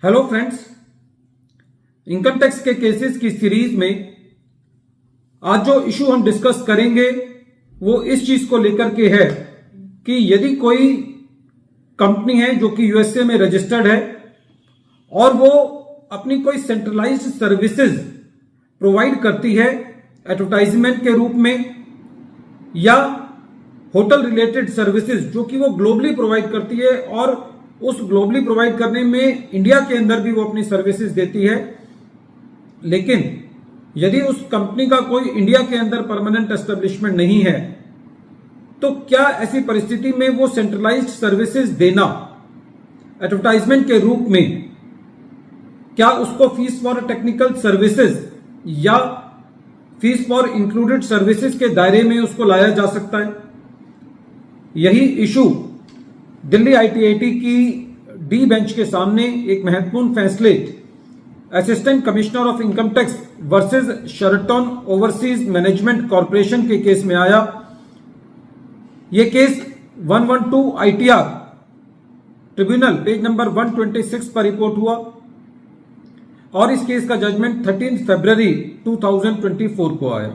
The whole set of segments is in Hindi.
हेलो फ्रेंड्स, इनकम टैक्स के केसेस की सीरीज में आज जो इशू हम डिस्कस करेंगे वो इस चीज को लेकर के है कि यदि कोई कंपनी है जो कि यूएसए में रजिस्टर्ड है और वो अपनी कोई सेंट्रलाइज्ड सर्विसेज प्रोवाइड करती है एडवर्टाइजमेंट के रूप में या होटल रिलेटेड सर्विसेज जो कि वो ग्लोबली प्रोवाइड करती है और उस ग्लोबली प्रोवाइड करने में इंडिया के अंदर भी वो अपनी सर्विसेज देती है, लेकिन यदि उस कंपनी का कोई इंडिया के अंदर परमानेंट एस्टेब्लिशमेंट नहीं है तो क्या ऐसी परिस्थिति में वो सेंट्रलाइज्ड सर्विसेज देना एडवर्टाइजमेंट के रूप में, क्या उसको फीस फॉर टेक्निकल सर्विसेज या फीस फॉर इंक्लूडेड सर्विसेज के दायरे में उसको लाया जा सकता है? यही इशू दिल्ली आईटीआईटी की डी बेंच के सामने एक महत्वपूर्ण फैसले assistant commissioner of income tax versus Sheraton overseas management corporation के केस में आया। यह case 112 ITR tribunal page number 126 पर रिपोर्ट हुआ और इस केस का जजमेंट 13 फरवरी 2024 को आया।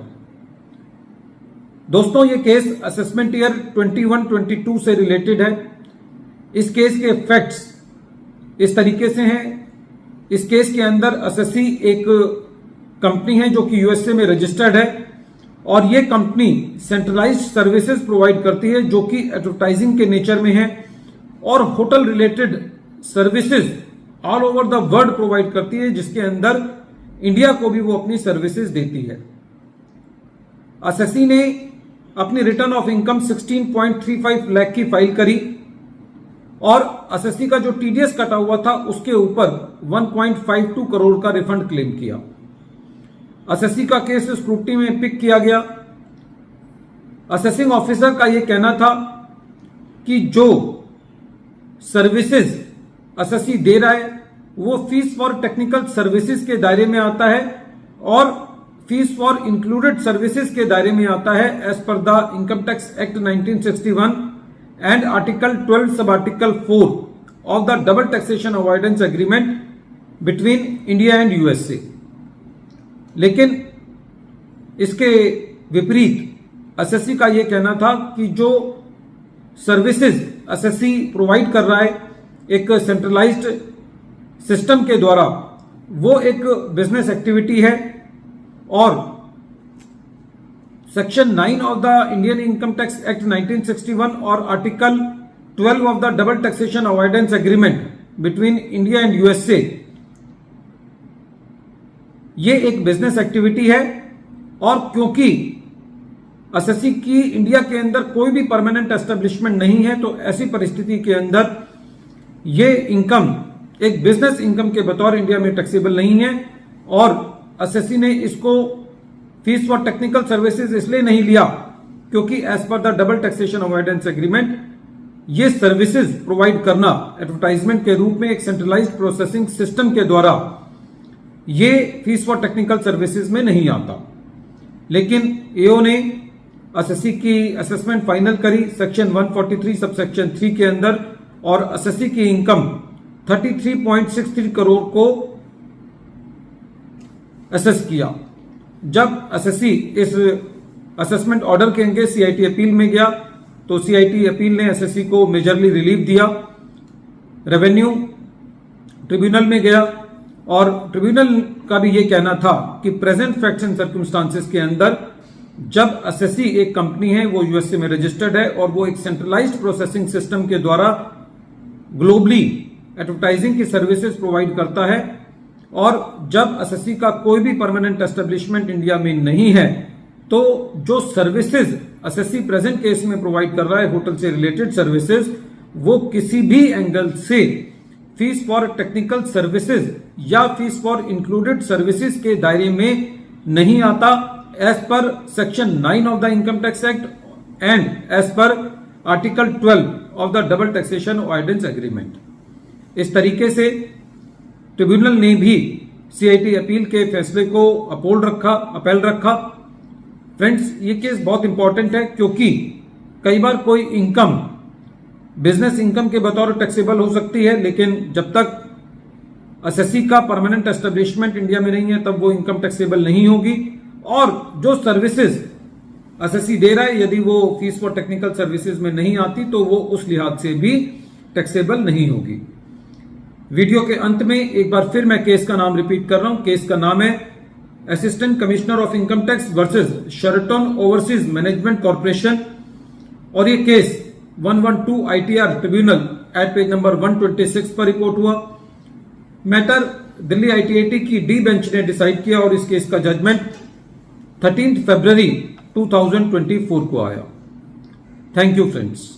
दोस्तों, यह केस असेसमेंट ईयर 21-22 से रिलेटेड है। इस केस के फैक्ट्स इस तरीके से हैं। इस केस के अंदर असेसी एक कंपनी है जो कि यूएसए में रजिस्टर्ड है और ये कंपनी सेंट्रलाइज्ड सर्विसेज प्रोवाइड करती है जो कि एडवर्टाइजिंग के नेचर में है और hotel related services all over the world provide करती है, जिसके अंदर इंडिया को भी वो अपनी सर्विसेज देती है। असेसी ने अपनी रिटर्न ऑफ इनकम 16.35 लाख की फाइल करी और असेसी का जो टीडीएस कटा हुआ था उसके ऊपर 1.52 करोड़ का रिफंड क्लेम किया। असेसी का केस स्क्रूटनी में पिक किया गया। असेसिंग ऑफिसर का यह कहना था कि जो सर्विसेज असेसी दे रहा है वो फीस फॉर टेक्निकल सर्विसेज के दायरे में आता है और फीस फॉर इंक्लूडेड सर्विसेज के दायरे में आता है as per the income tax act 1961 and article 12 sub article 4 of the double taxation avoidance agreement between India and USA। लेकिन इसके विपरीत असेसी का यह कहना था कि जो सर्विसेज असेसी प्रोवाइड कर रहा है एक सेंट्रलाइज्ड सिस्टम के द्वारा, वो एक बिजनेस एक्टिविटी है और section 9 of the Indian income tax act 1961 और article 12 of the double taxation avoidance agreement between India and USA, ये एक बिजनेस एक्टिविटी है और क्योंकि असेसी की इंडिया के अंदर कोई भी परमानेंट एस्टेब्लिशमेंट नहीं है तो ऐसी परिस्थिति के अंदर ये इनकम एक बिजनेस इनकम के बतौर इंडिया में टैक्सेबल नहीं है और असेसी ने इसको फीस फॉर टेक्निकल सर्विसेज इसलिए नहीं लिया क्योंकि as per the double taxation avoidance agreement ये सर्विसेज प्रोवाइड करना एडवर्टाइजमेंट के रूप में एक सेंट्रलाइज्ड प्रोसेसिंग सिस्टम के द्वारा ये फीस फॉर टेक्निकल सर्विसेज में नहीं आता। लेकिन एओ ने असेसी की असेसमेंट फाइनल करी सेक्शन 143 सबसेक्शन 3 के अंदर और असेसी की इनकम 33.63 करोड़ को असेस किया। जब असेसी इस असेसमेंट ऑर्डर के अंगे सीआईटी अपील में गया तो सीआईटी अपील ने असेसी को मेजरली रिलीफ दिया। रेवेन्यू ट्रिब्यूनल में गया और ट्रिब्यूनल का भी यह कहना था कि प्रेजेंट फैक्ट्स एंड सर्कमस्टांसेस के अंदर जब असेसी एक कंपनी है, वो यूएसए में रजिस्टर्ड है और वो एक सेंट्रलाइज्ड प्रोसेसिंग सिस्टम के द्वारा ग्लोबली एडवर्टाइजिंग की सर्विसेज प्रोवाइड करता है और जब असेसी का कोई भी परमानेंट एस्टेब्लिशमेंट इंडिया में नहीं है तो जो सर्विसेज असेसी प्रेजेंट केस में प्रोवाइड कर रहा है होटल से रिलेटेड सर्विसेज, वो किसी भी एंगल से फीस फॉर टेक्निकल सर्विसेज या फीस फॉर इंक्लूडेड सर्विसेज के दायरे में नहीं आता as per section 9 of the income tax act and as per article 12 of the double taxation avoidance agreement. इस तरीके से ट्रिब्यूनल ने भी सीआईटी अपील के फैसले को अपील रखा। फ्रेंड्स, ये केस बहुत इंपॉर्टेंट है क्योंकि कई बार कोई इनकम बिजनेस इनकम के बतौर टैक्सेबल हो सकती है, लेकिन जब तक एसएससी का परमानेंट एस्टेब्लिशमेंट इंडिया में नहीं है तब वो इनकम टैक्सेबल नहीं होगी, और जो सर्विसेज एसएससी दे रहा है यदि वो फीस फॉर टेक्निकल सर्विसेज में नहीं आती तो वो उस लिहाज से भी टैक्सेबल नहीं होगी। वीडियो के अंत में एक बार फिर मैं केस का नाम रिपीट कर रहा हूं। केस का नाम है assistant commissioner of income tax versus Sheraton overseas management corporation, और ये case 112 ITR tribunal at page number 126 पर रिपोर्ट हुआ। मैटर दिल्ली आईटीएटी की डी बेंच ने डिसाइड किया और इस केस का जजमेंट 13 फरवरी 2024 को आया। Thank you friends.